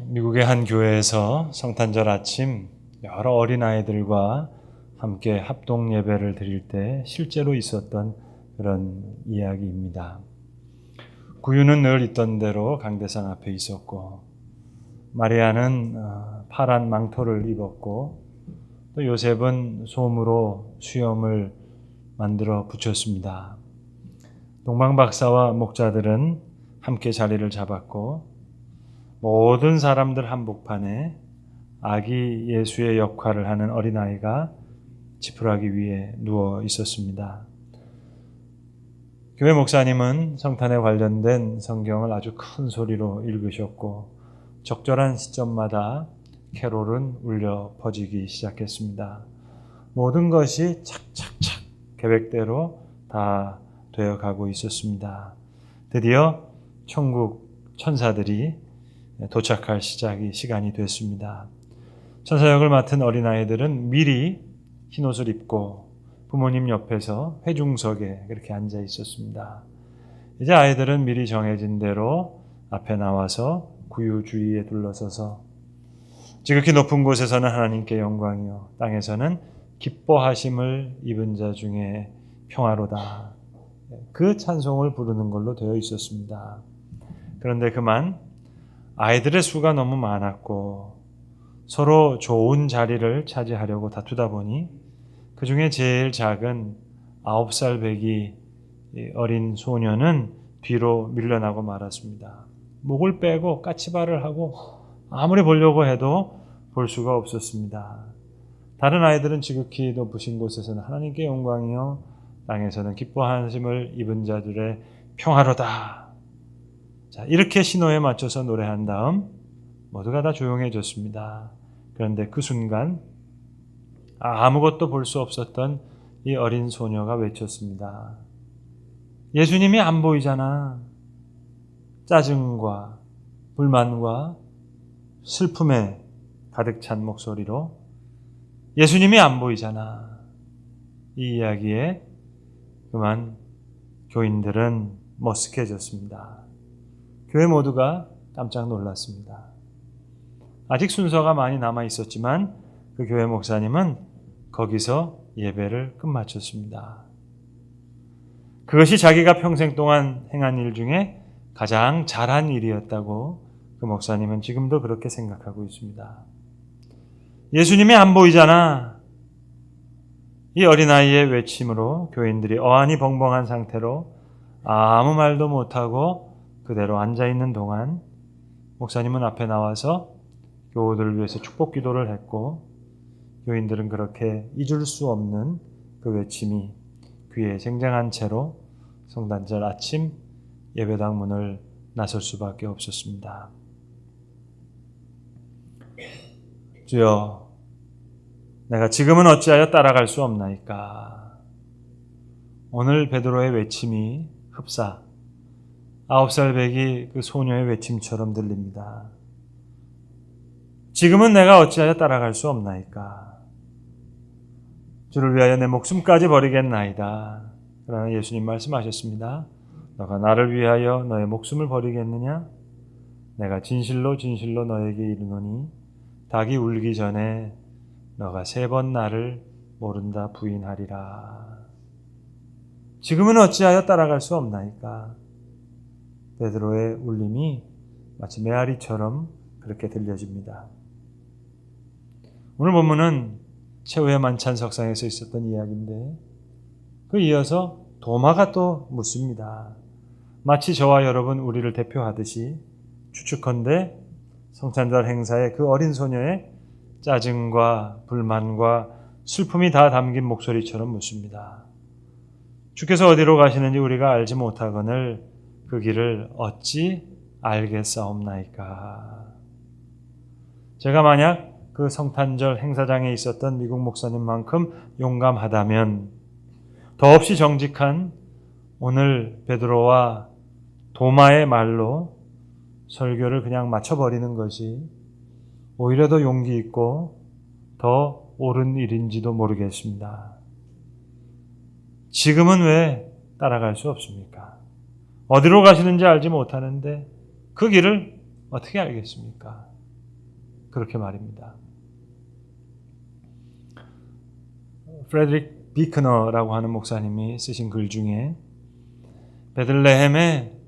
미국의 한 교회에서 성탄절 아침 여러 어린아이들과 함께 합동 예배를 드릴 때 실제로 있었던 그런 이야기입니다. 구유는 늘 있던 대로 강대상 앞에 있었고, 마리아는 파란 망토를 입었고, 또 요셉은 솜으로 수염을 만들어 붙였습니다. 동방 박사와 목자들은 함께 자리를 잡았고, 모든 사람들 한복판에 아기 예수의 역할을 하는 어린아이가 지푸라기 위에 누워 있었습니다. 교회 목사님은 성탄에 관련된 성경을 아주 큰 소리로 읽으셨고, 적절한 시점마다 캐롤은 울려 퍼지기 시작했습니다. 모든 것이 착착착 계획대로 다 되어가고 있었습니다. 드디어 천국 천사들이 도착할 시간이 됐습니다. 천사역을 맡은 어린아이들은 미리 흰옷을 입고 부모님 옆에서 회중석에 그렇게 앉아 있었습니다. 이제 아이들은 미리 정해진 대로 앞에 나와서 구유 주위에 둘러서서 지극히 높은 곳에서는 하나님께 영광이요 땅에서는 기뻐하심을 입은 자 중에 평화로다. 그 찬송을 부르는 걸로 되어 있었습니다. 그런데 그만 아이들의 수가 너무 많았고 서로 좋은 자리를 차지하려고 다투다 보니 그 중에 제일 작은 9살 배기 어린 소녀는 뒤로 밀려나고 말았습니다. 목을 빼고 까치발을 하고 아무리 보려고 해도 볼 수가 없었습니다. 다른 아이들은 지극히 높으신 곳에서는 하나님께 영광이요 땅에서는 기뻐하심을 입은 자들의 평화로다. 자, 이렇게 신호에 맞춰서 노래한 다음 모두가 다 조용해졌습니다. 그런데 그 순간 아무것도 볼 수 없었던 이 어린 소녀가 외쳤습니다. 예수님이 안 보이잖아. 짜증과 불만과 슬픔에 가득 찬 목소리로 예수님이 안 보이잖아. 이 이야기에 그만 교인들은 머쓱해졌습니다. 교회 모두가 깜짝 놀랐습니다. 아직 순서가 많이 남아 있었지만 그 교회 목사님은 거기서 예배를 끝마쳤습니다. 그것이 자기가 평생 동안 행한 일 중에 가장 잘한 일이었다고 그 목사님은 지금도 그렇게 생각하고 있습니다. 예수님이 안 보이잖아. 이 어린아이의 외침으로 교인들이 어안이 벙벙한 상태로 아무 말도 못하고 그대로 앉아있는 동안 목사님은 앞에 나와서 교우들을 위해서 축복 기도를 했고 교인들은 그렇게 잊을 수 없는 그 외침이 귀에 쟁쟁한 채로 성탄절 아침 예배당 문을 나설 수밖에 없었습니다. 주여, 내가 지금은 어찌하여 따라갈 수 없나이까. 오늘 베드로의 외침이 흡사 9살 배기 그 소녀의 외침처럼 들립니다. 지금은 내가 어찌하여 따라갈 수 없나이까. 주를 위하여 내 목숨까지 버리겠나이다. 그러나 예수님 말씀하셨습니다. 너가 나를 위하여 너의 목숨을 버리겠느냐? 내가 진실로 진실로 너에게 이르노니 닭이 울기 전에 너가 3번 나를 모른다 부인하리라. 지금은 어찌하여 따라갈 수 없나이까. 베드로의 울림이 마치 메아리처럼 그렇게 들려집니다. 오늘 본문은 최후의 만찬 석상에서 있었던 이야기인데 그 이어서 도마가 또 묻습니다. 마치 저와 여러분 우리를 대표하듯이 추측컨대 성탄절 행사에 그 어린 소녀의 짜증과 불만과 슬픔이 다 담긴 목소리처럼 묻습니다. 주께서 어디로 가시는지 우리가 알지 못하거늘 그 길을 어찌 알겠사옵나이까. 제가 만약 그 성탄절 행사장에 있었던 미국 목사님만큼 용감하다면 더없이 정직한 오늘 베드로와 도마의 말로 설교를 그냥 맞춰버리는 것이 오히려 더 용기 있고 더 옳은 일인지도 모르겠습니다. 지금은 왜 따라갈 수 없습니까? 어디로 가시는지 알지 못하는데 그 길을 어떻게 알겠습니까? 그렇게 말입니다. 프레드릭 비크너라고 하는 목사님이 쓰신 글 중에 베들레헴에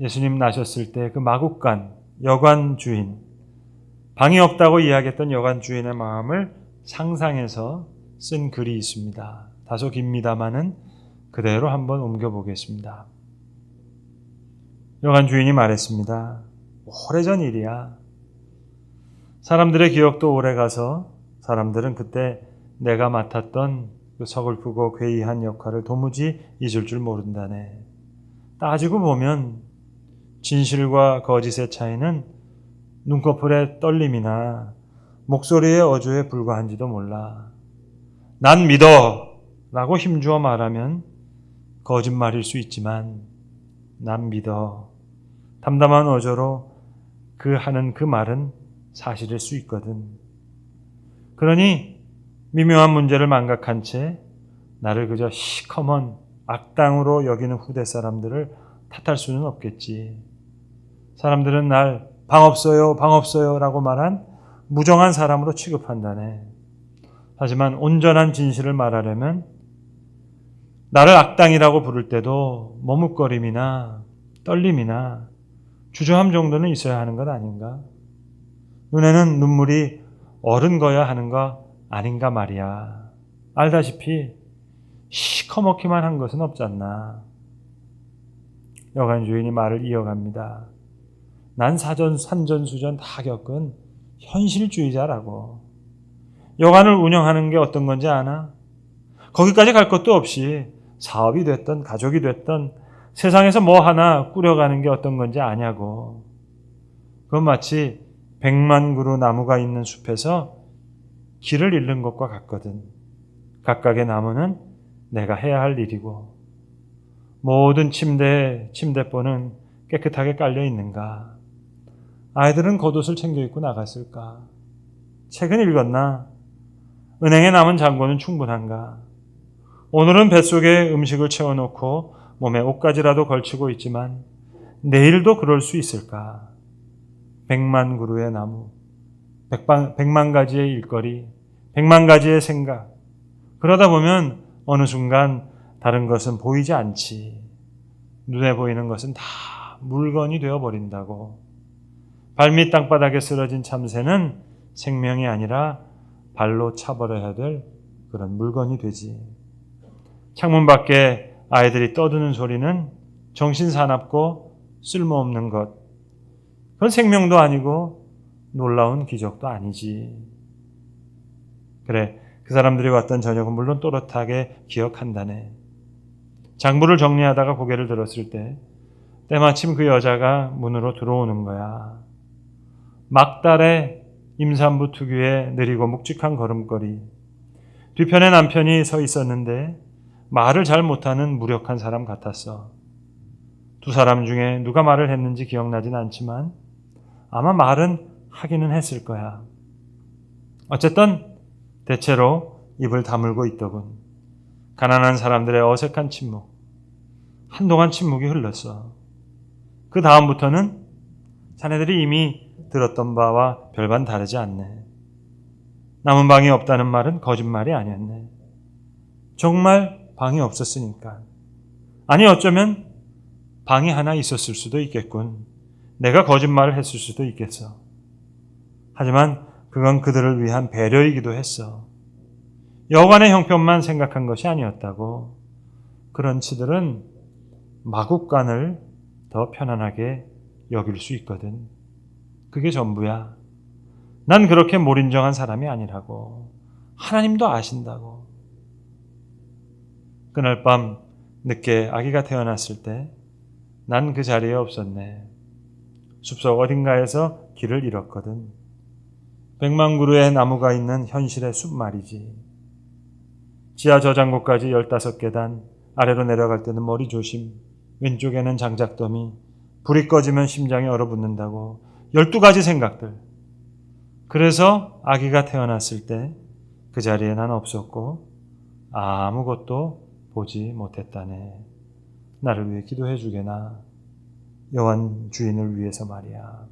예수님 나셨을 때 그 마국간 여관 주인, 방이 없다고 이야기했던 여관 주인의 마음을 상상해서 쓴 글이 있습니다. 다소 깁니다마는 그대로 한번 옮겨보겠습니다. 여관 주인이 말했습니다. 오래전 일이야. 사람들의 기억도 오래가서 사람들은 그때 내가 맡았던 그 서글프고 괴이한 역할을 도무지 잊을 줄 모른다네. 따지고 보면 진실과 거짓의 차이는 눈꺼풀의 떨림이나 목소리의 어조에 불과한지도 몰라. 난 믿어! 라고 힘주어 말하면 거짓말일 수 있지만 난 믿어. 담담한 어조로 하는 그 말은 사실일 수 있거든. 그러니 미묘한 문제를 망각한 채 나를 그저 시커먼 악당으로 여기는 후대 사람들을 탓할 수는 없겠지. 사람들은 날 방 없어요 라고 말한 무정한 사람으로 취급한다네. 하지만 온전한 진실을 말하려면 나를 악당이라고 부를 때도 머뭇거림이나 떨림이나 주저함 정도는 있어야 하는 것 아닌가? 눈에는 눈물이 어른거야 하는 거 아닌가 말이야. 알다시피 시커멓기만 한 것은 없잖나. 여관 주인이 말을 이어갑니다. 난 산전수전 다 겪은 현실주의자라고. 여관을 운영하는 게 어떤 건지 아나? 거기까지 갈 것도 없이 사업이 됐던 가족이 됐던 세상에서 뭐 하나 꾸려가는 게 어떤 건지 아냐고. 그건 마치 100만 그루 나무가 있는 숲에서 길을 잃는 것과 같거든. 각각의 나무는 내가 해야 할 일이고 모든 침대보는 깨끗하게 깔려 있는가? 아이들은 겉옷을 챙겨 입고 나갔을까? 책은 읽었나? 은행에 남은 잔고는 충분한가? 오늘은 뱃속에 음식을 채워놓고 몸에 옷까지라도 걸치고 있지만 내일도 그럴 수 있을까? 100만 그루의 나무, 100만 가지의 일거리, 100만 가지의 생각. 그러다 보면 어느 순간 다른 것은 보이지 않지. 눈에 보이는 것은 다 물건이 되어버린다고. 발밑 땅바닥에 쓰러진 참새는 생명이 아니라 발로 차버려야 될 그런 물건이 되지. 창문 밖에 아이들이 떠드는 소리는 정신사납고 쓸모없는 것. 그건 생명도 아니고 놀라운 기적도 아니지. 그래, 그 사람들이 왔던 저녁은 물론 또렷하게 기억한다네. 장부를 정리하다가 고개를 들었을 때 때마침 그 여자가 문으로 들어오는 거야. 막달의 임산부 특유의 느리고 묵직한 걸음걸이. 뒤편에 남편이 서 있었는데 말을 잘 못하는 무력한 사람 같았어. 두 사람 중에 누가 말을 했는지 기억나진 않지만 아마 말은 하기는 했을 거야. 어쨌든 대체로 입을 다물고 있더군. 가난한 사람들의 어색한 침묵. 한동안 침묵이 흘렀어. 그 다음부터는 자네들이 이미 들었던 바와 별반 다르지 않네. 남은 방이 없다는 말은 거짓말이 아니었네. 정말 방이 없었으니까. 아니 어쩌면 방이 하나 있었을 수도 있겠군. 내가 거짓말을 했을 수도 있겠어. 하지만 그건 그들을 위한 배려이기도 했어. 여관의 형편만 생각한 것이 아니었다고. 그런 치들은 마국간을 더 편안하게 여길 수 있거든. 그게 전부야. 난 그렇게 몰인정한 사람이 아니라고. 하나님도 아신다고. 그날 밤 늦게 아기가 태어났을 때 난 그 자리에 없었네. 숲속 어딘가에서 길을 잃었거든. 100만 그루의 나무가 있는 현실의 숲 말이지. 지하 저장고까지 15계단, 아래로 내려갈 때는 머리 조심, 왼쪽에는 장작더미, 불이 꺼지면 심장이 얼어붙는다고 12가지 생각들. 그래서 아기가 태어났을 때 그 자리에 난 없었고 아무것도 보지 못했다네. 나를 위해 기도해 주게나. 여관 주인을 위해서 말이야.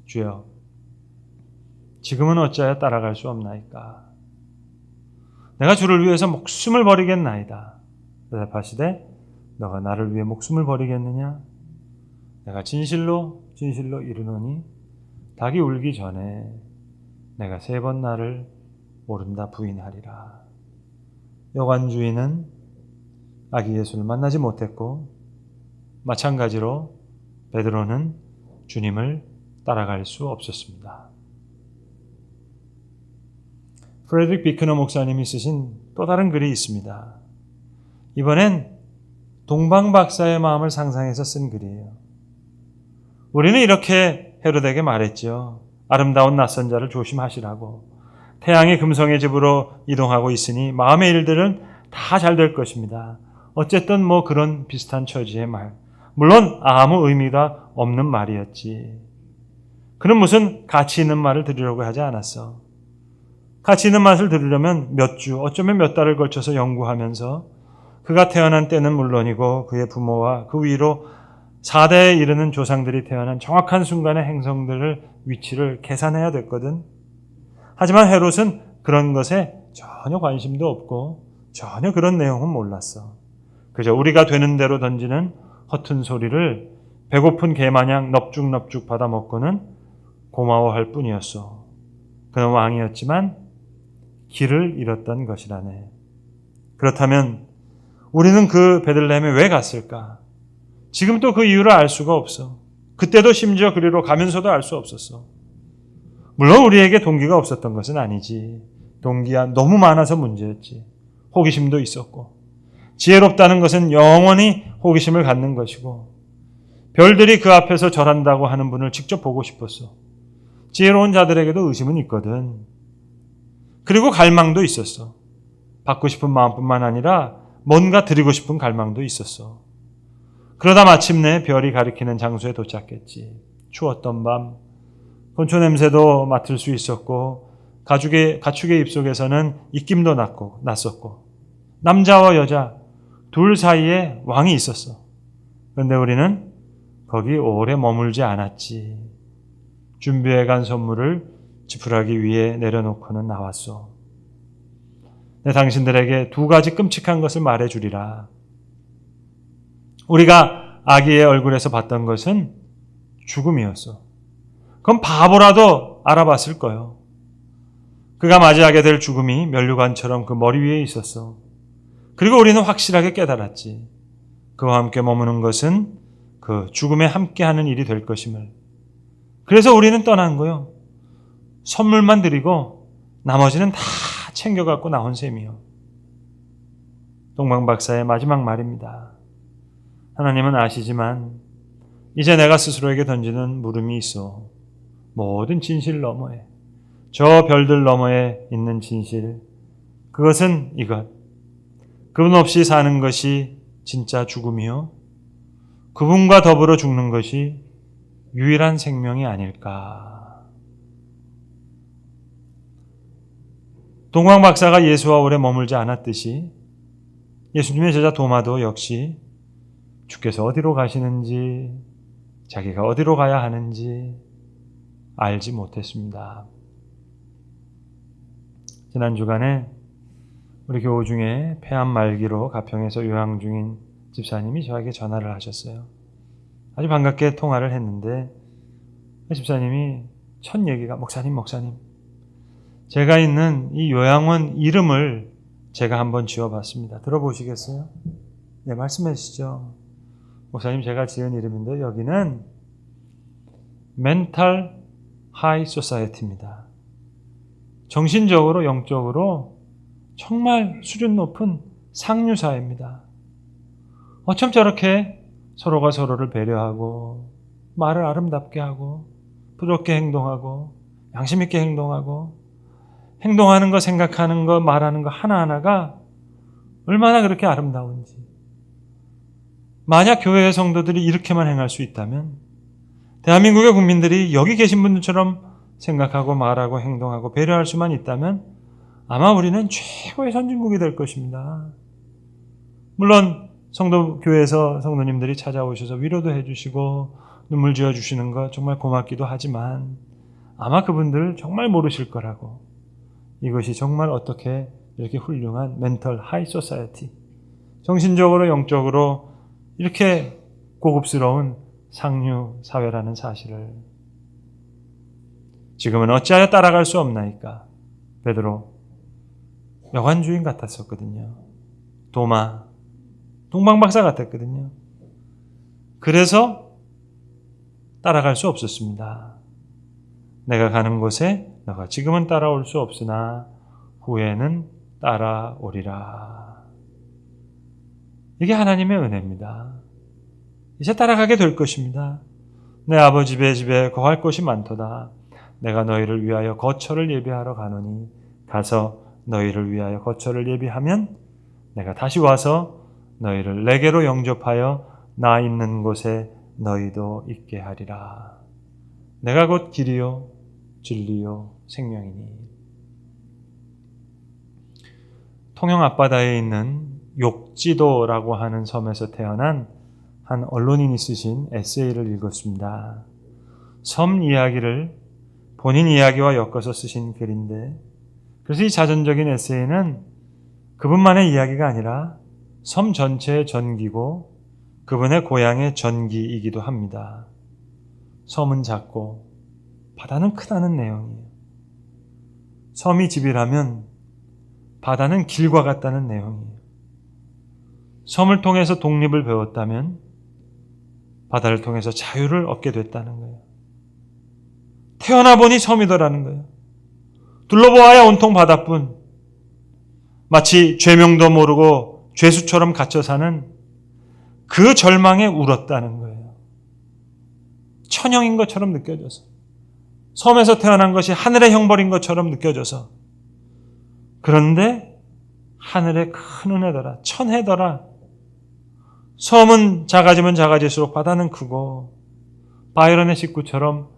주여, 지금은 어찌하여 따라갈 수 없나이까? 내가 주를 위해서 목숨을 버리겠나이다. 대답하시되 너가 나를 위해 목숨을 버리겠느냐? 내가 진실로 이르노니 닭이 울기 전에 내가 3번 나를 모른다 부인하리라. 여관 주인은 아기 예수를 만나지 못했고 마찬가지로 베드로는 주님을 따라갈 수 없었습니다. 프레드릭 비크너 목사님이 쓰신 또 다른 글이 있습니다. 이번엔 동방 박사의 마음을 상상해서 쓴 글이에요. 우리는 이렇게 헤롯에게 말했죠. 아름다운 낯선 자를 조심하시라고. 태양이 금성의 집으로 이동하고 있으니 마음의 일들은 다 잘 될 것입니다. 어쨌든 뭐 그런 비슷한 처지의 말. 물론 아무 의미가 없는 말이었지. 그는 무슨 가치 있는 말을 들으려고 하지 않았어. 가치 있는 말을 들으려면 몇 주, 어쩌면 몇 달을 걸쳐서 연구하면서 그가 태어난 때는 물론이고 그의 부모와 그 위로 4대에 이르는 조상들이 태어난 정확한 순간의 행성들을 위치를 계산해야 됐거든. 하지만 헤롯은 그런 것에 전혀 관심도 없고 전혀 그런 내용은 몰랐어. 그저 우리가 되는 대로 던지는 허튼 소리를 배고픈 개마냥 넙죽넙죽 받아먹고는 고마워할 뿐이었어. 그는 왕이었지만 길을 잃었던 것이라네. 그렇다면 우리는 그 베들레헴에 왜 갔을까? 지금 또 그 이유를 알 수가 없어. 그때도 심지어 그리로 가면서도 알 수 없었어. 물론 우리에게 동기가 없었던 것은 아니지. 동기야 너무 많아서 문제였지. 호기심도 있었고. 지혜롭다는 것은 영원히 호기심을 갖는 것이고 별들이 그 앞에서 절한다고 하는 분을 직접 보고 싶었어. 지혜로운 자들에게도 의심은 있거든. 그리고 갈망도 있었어. 받고 싶은 마음뿐만 아니라 뭔가 드리고 싶은 갈망도 있었어. 그러다 마침내 별이 가리키는 장소에 도착했지. 추웠던 밤, 건초 냄새도 맡을 수 있었고 가축의 입속에서는 입김도 났었고 남자와 여자 둘 사이에 왕이 있었어. 그런데 우리는 거기 오래 머물지 않았지. 준비해간 선물을 지푸라기 위에 내려놓고는 나왔어. 내 당신들에게 2가지 끔찍한 것을 말해주리라. 우리가 아기의 얼굴에서 봤던 것은 죽음이었어. 그건 바보라도 알아봤을 거예요. 그가 맞이하게 될 죽음이 면류관처럼 그 머리 위에 있었어. 그리고 우리는 확실하게 깨달았지. 그와 함께 머무는 것은 그 죽음에 함께하는 일이 될 것임을. 그래서 우리는 떠난 거요. 선물만 드리고 나머지는 다 챙겨갖고 나온 셈이요. 동방박사의 마지막 말입니다. 하나님은 아시지만 이제 내가 스스로에게 던지는 물음이 있어. 모든 진실 너머에, 저 별들 너머에 있는 진실, 그것은 이것. 그분 없이 사는 것이 진짜 죽음이요. 그분과 더불어 죽는 것이 유일한 생명이 아닐까. 동방 박사가 예수와 오래 머물지 않았듯이 예수님의 제자 도마도 역시 주께서 어디로 가시는지, 자기가 어디로 가야 하는지 알지 못했습니다. 지난 주간에 우리 교우 중에 폐암 말기로 가평에서 요양 중인 집사님이 저에게 전화를 하셨어요. 아주 반갑게 통화를 했는데 집사님이 첫 얘기가 목사님 제가 있는 이 요양원 이름을 제가 한번 지어봤습니다. 들어보시겠어요? 네, 말씀해 주시죠. 목사님 제가 지은 이름인데 여기는 멘탈 하이 소사이어티입니다. 정신적으로 영적으로 정말 수준 높은 상류사회입니다. 어쩜 저렇게 서로가 서로를 배려하고 말을 아름답게 하고 부드럽게 행동하고 양심 있게 행동하고 행동하는 거 생각하는 거 말하는 거 하나하나가 얼마나 그렇게 아름다운지. 만약 교회의 성도들이 이렇게만 행할 수 있다면 대한민국의 국민들이 여기 계신 분들처럼 생각하고 말하고 행동하고 배려할 수만 있다면 아마 우리는 최고의 선진국이 될 것입니다. 물론 교회에서 성도님들이 찾아오셔서 위로도 해주시고 눈물 지어주시는 것 정말 고맙기도 하지만 아마 그분들 정말 모르실 거라고. 이것이 정말 어떻게 이렇게 훌륭한 멘털 하이 소사이어티, 정신적으로 영적으로 이렇게 고급스러운 상류 사회라는 사실을 지금은 어찌하여 따라갈 수 없나이까. 베드로 여관주인 같았었거든요. 도마 동방박사 같았거든요. 그래서 따라갈 수 없었습니다. 내가 가는 곳에 너가 지금은 따라올 수 없으나 후에는 따라오리라. 이게 하나님의 은혜입니다. 이제 따라가게 될 것입니다. 내 아버지 집에 거할 곳이 많도다. 내가 너희를 위하여 거처를 예비하러 가노니 가서 너희를 위하여 거처를 예비하면 내가 다시 와서 너희를 내게로 영접하여 나 있는 곳에 너희도 있게 하리라. 내가 곧 길이요 진리요 생명이니. 통영 앞바다에 있는 욕지도라고 하는 섬에서 태어난 한 언론인이 쓰신 에세이를 읽었습니다. 섬 이야기를 본인 이야기와 엮어서 쓰신 글인데, 그래서 이 자전적인 에세이는 그분만의 이야기가 아니라 섬 전체의 전기고 그분의 고향의 전기이기도 합니다. 섬은 작고 바다는 크다는 내용이에요. 섬이 집이라면 바다는 길과 같다는 내용이에요. 섬을 통해서 독립을 배웠다면 바다를 통해서 자유를 얻게 됐다는 거예요. 태어나 보니 섬이더라는 거예요. 둘러보아야 온통 바다뿐. 마치 죄명도 모르고 죄수처럼 갇혀 사는 그 절망에 울었다는 거예요. 천형인 것처럼 느껴져서, 섬에서 태어난 것이 하늘의 형벌인 것처럼 느껴져서, 그런데 하늘의 큰 은혜더라, 천혜더라. 섬은 작아지면 작아질수록 바다는 크고, 바이런의 식구처럼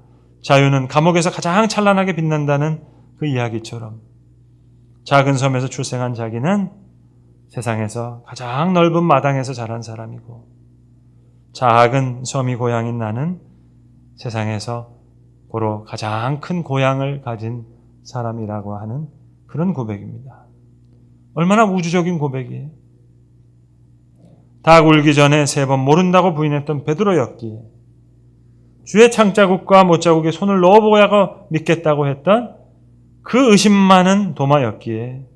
자유는 감옥에서 가장 찬란하게 빛난다는 그 이야기처럼 작은 섬에서 출생한 자기는 세상에서 가장 넓은 마당에서 자란 사람이고, 작은 섬이 고향인 나는 세상에서 고로 가장 큰 고향을 가진 사람이라고 하는 그런 고백입니다. 얼마나 우주적인 고백이에요. 닭 울기 전에 3번 모른다고 부인했던 베드로였기에, 주의 창자국과 못자국에 손을 넣어보고 믿겠다고 했던 그 의심 많은 도마였기에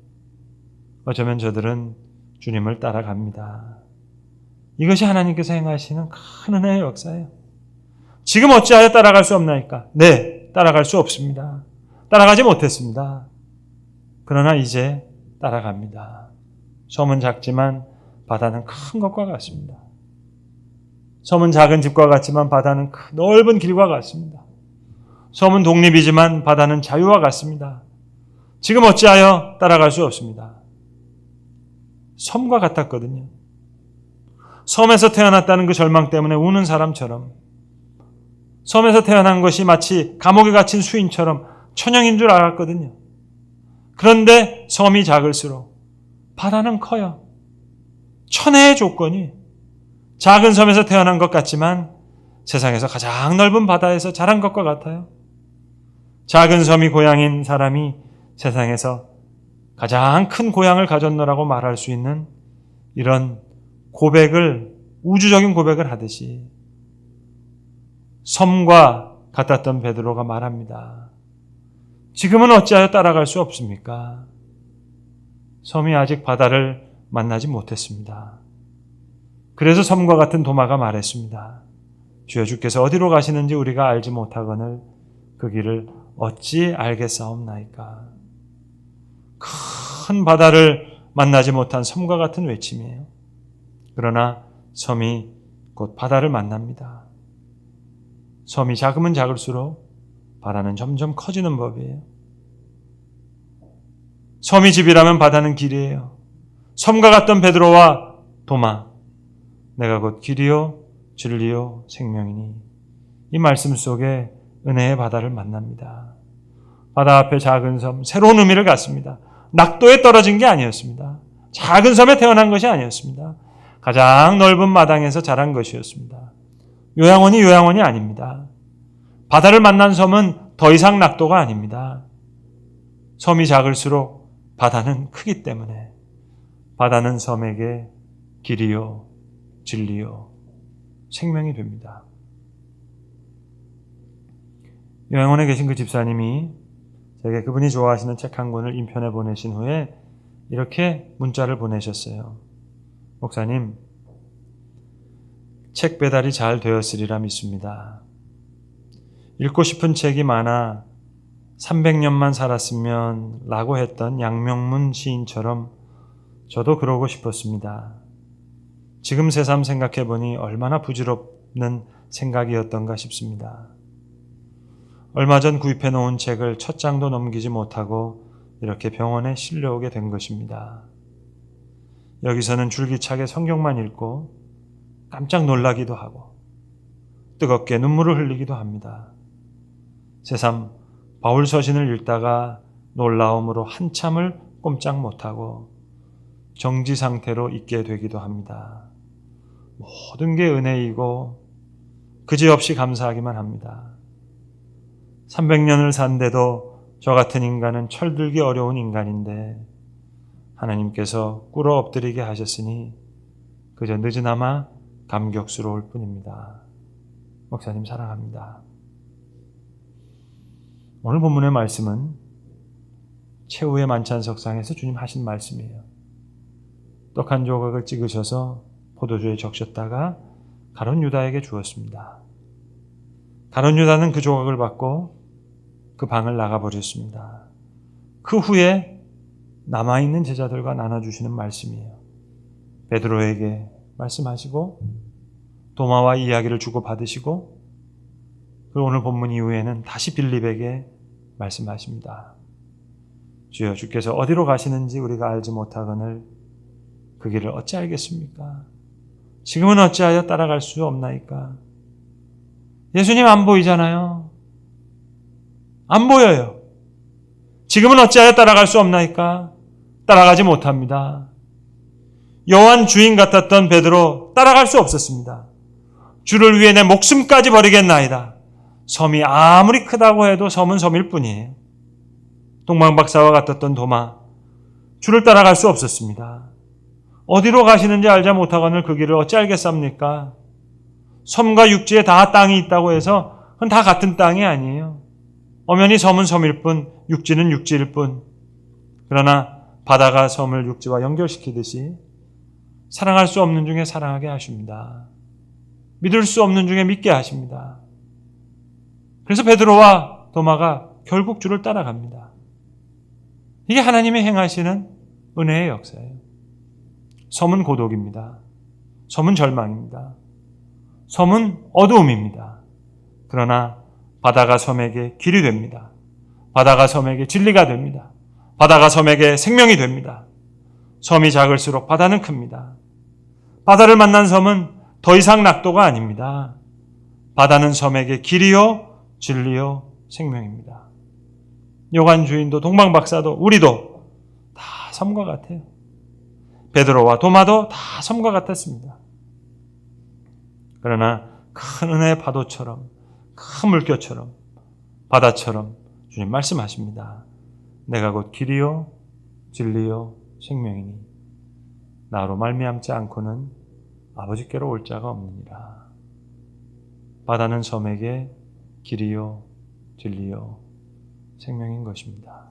어쩌면 저들은 주님을 따라갑니다. 이것이 하나님께서 행하시는 큰 은혜의 역사예요. 지금 어찌하여 따라갈 수 없나이까? 네, 따라갈 수 없습니다. 따라가지 못했습니다. 그러나 이제 따라갑니다. 섬은 작지만 바다는 큰 것과 같습니다. 섬은 작은 집과 같지만 바다는 넓은 길과 같습니다. 섬은 독립이지만 바다는 자유와 같습니다. 지금 어찌하여 따라갈 수 없습니다. 섬과 같았거든요. 섬에서 태어났다는 그 절망 때문에 우는 사람처럼, 섬에서 태어난 것이 마치 감옥에 갇힌 수인처럼 천형인 줄 알았거든요. 그런데 섬이 작을수록 바다는 커요. 천혜의 조건이 작은 섬에서 태어난 것 같지만 세상에서 가장 넓은 바다에서 자란 것과 같아요. 작은 섬이 고향인 사람이 세상에서 가장 큰 고향을 가졌노라고 말할 수 있는 이런 고백을, 우주적인 고백을 하듯이 섬과 같았던 베드로가 말합니다. 지금은 어찌하여 따라갈 수 없습니까? 섬이 아직 바다를 만나지 못했습니다. 그래서 섬과 같은 도마가 말했습니다. 주여, 주께서 어디로 가시는지 우리가 알지 못하거늘 그 길을 어찌 알겠사옵나이까. 큰 바다를 만나지 못한 섬과 같은 외침이에요. 그러나 섬이 곧 바다를 만납니다. 섬이 작으면 작을수록 바다는 점점 커지는 법이에요. 섬이 집이라면 바다는 길이에요. 섬과 같던 베드로와 도마, 내가 곧 길이요 진리요 생명이니. 이 말씀 속에 은혜의 바다를 만납니다. 바다 앞에 작은 섬, 새로운 의미를 갖습니다. 낙도에 떨어진 게 아니었습니다. 작은 섬에 태어난 것이 아니었습니다. 가장 넓은 마당에서 자란 것이었습니다. 요양원이 아닙니다. 바다를 만난 섬은 더 이상 낙도가 아닙니다. 섬이 작을수록 바다는 크기 때문에 바다는 섬에게 길이요, 진리요, 생명이 됩니다. 요양원에 계신 그 집사님이 제게 그분이 좋아하시는 책 한 권을 인편에 보내신 후에 이렇게 문자를 보내셨어요. 목사님, 책 배달이 잘 되었으리라 믿습니다. 읽고 싶은 책이 많아 300년만 살았으면 라고 했던 양명문 시인처럼 저도 그러고 싶었습니다. 지금 새삼 생각해보니 얼마나 부질없는 생각이었던가 싶습니다. 얼마 전 구입해 놓은 책을 첫 장도 넘기지 못하고 이렇게 병원에 실려오게 된 것입니다. 여기서는 줄기차게 성경만 읽고 깜짝 놀라기도 하고 뜨겁게 눈물을 흘리기도 합니다. 새삼 바울 서신을 읽다가 놀라움으로 한참을 꼼짝 못하고 정지 상태로 있게 되기도 합니다. 모든 게 은혜이고 그지없이 감사하기만 합니다. 300년을 산데도 저 같은 인간은 철들기 어려운 인간인데 하나님께서 꿇어 엎드리게 하셨으니 그저 늦으나마 감격스러울 뿐입니다. 목사님 사랑합니다. 오늘 본문의 말씀은 최후의 만찬석상에서 주님 하신 말씀이에요. 떡 한 조각을 찍으셔서 포도주에 적셨다가 가룟 유다에게 주었습니다. 가룟 유다는 그 조각을 받고 그 방을 나가버렸습니다. 그 후에 남아있는 제자들과 나눠주시는 말씀이에요. 베드로에게 말씀하시고 도마와 이야기를 주고받으시고 그리고 오늘 본문 이후에는 다시 빌립에게 말씀하십니다. 주여, 주께서 어디로 가시는지 우리가 알지 못하거늘 그 길을 어찌 알겠습니까? 지금은 어찌하여 따라갈 수 없나이까? 예수님 안 보이잖아요. 안 보여요. 지금은 어찌하여 따라갈 수 없나이까? 따라가지 못합니다. 요한 주인 같았던 베드로 따라갈 수 없었습니다. 주를 위해 내 목숨까지 버리겠나이다. 섬이 아무리 크다고 해도 섬은 섬일 뿐이에요. 동방박사와 같았던 도마, 주를 따라갈 수 없었습니다. 어디로 가시는지 알지 못하거늘 그 길을 어찌 알겠습니까? 섬과 육지에 다 땅이 있다고 해서 그건 다 같은 땅이 아니에요. 엄연히 섬은 섬일 뿐, 육지는 육지일 뿐. 그러나 바다가 섬을 육지와 연결시키듯이 사랑할 수 없는 중에 사랑하게 하십니다. 믿을 수 없는 중에 믿게 하십니다. 그래서 베드로와 도마가 결국 주를 따라갑니다. 이게 하나님이 행하시는 은혜의 역사예요. 섬은 고독입니다. 섬은 절망입니다. 섬은 어두움입니다. 그러나 바다가 섬에게 길이 됩니다. 바다가 섬에게 진리가 됩니다. 바다가 섬에게 생명이 됩니다. 섬이 작을수록 바다는 큽니다. 바다를 만난 섬은 더 이상 낙도가 아닙니다. 바다는 섬에게 길이요, 진리요, 생명입니다. 요한 주인도 동방박사도 우리도 다 섬과 같아요. 베드로와 도마도 다 섬과 같았습니다. 그러나 큰 은혜의 파도처럼, 큰 물결처럼, 바다처럼 주님 말씀하십니다. 내가 곧 길이요, 진리요, 생명이니 나로 말미암지 않고는 아버지께로 올 자가 없느니라. 바다는 섬에게 길이요, 진리요, 생명인 것입니다.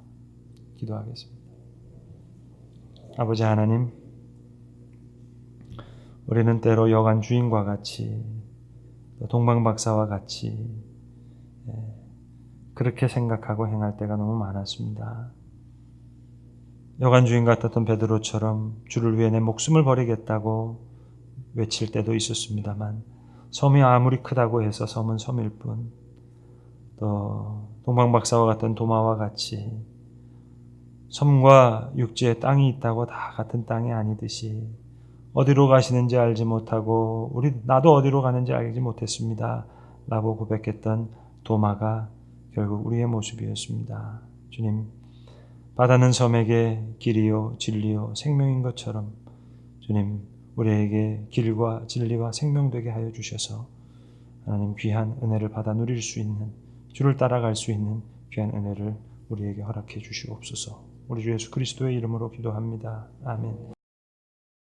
기도하겠습니다. 아버지 하나님, 우리는 때로 여관 주인과 같이 동방박사와 같이 그렇게 생각하고 행할 때가 너무 많았습니다. 여관 주인 같았던 베드로처럼 주를 위해 내 목숨을 버리겠다고 외칠 때도 있었습니다만 섬이 아무리 크다고 해서 섬은 섬일 뿐, 또 동방박사와 같은 도마와 같이 섬과 육지에 땅이 있다고 다 같은 땅이 아니듯이 어디로 가시는지 알지 못하고 나도 어디로 가는지 알지 못했습니다 라고 고백했던 도마가 결국 우리의 모습이었습니다. 주님, 바다는 섬에게 길이요, 진리요, 생명인 것처럼 주님, 우리에게 길과 진리와 생명 되게 하여 주셔서 하나님 귀한 은혜를 받아 누릴 수 있는, 주를 따라갈 수 있는 귀한 은혜를 우리에게 허락해 주시옵소서. 우리 주 예수 그리스도의 이름으로 기도합니다. 아멘.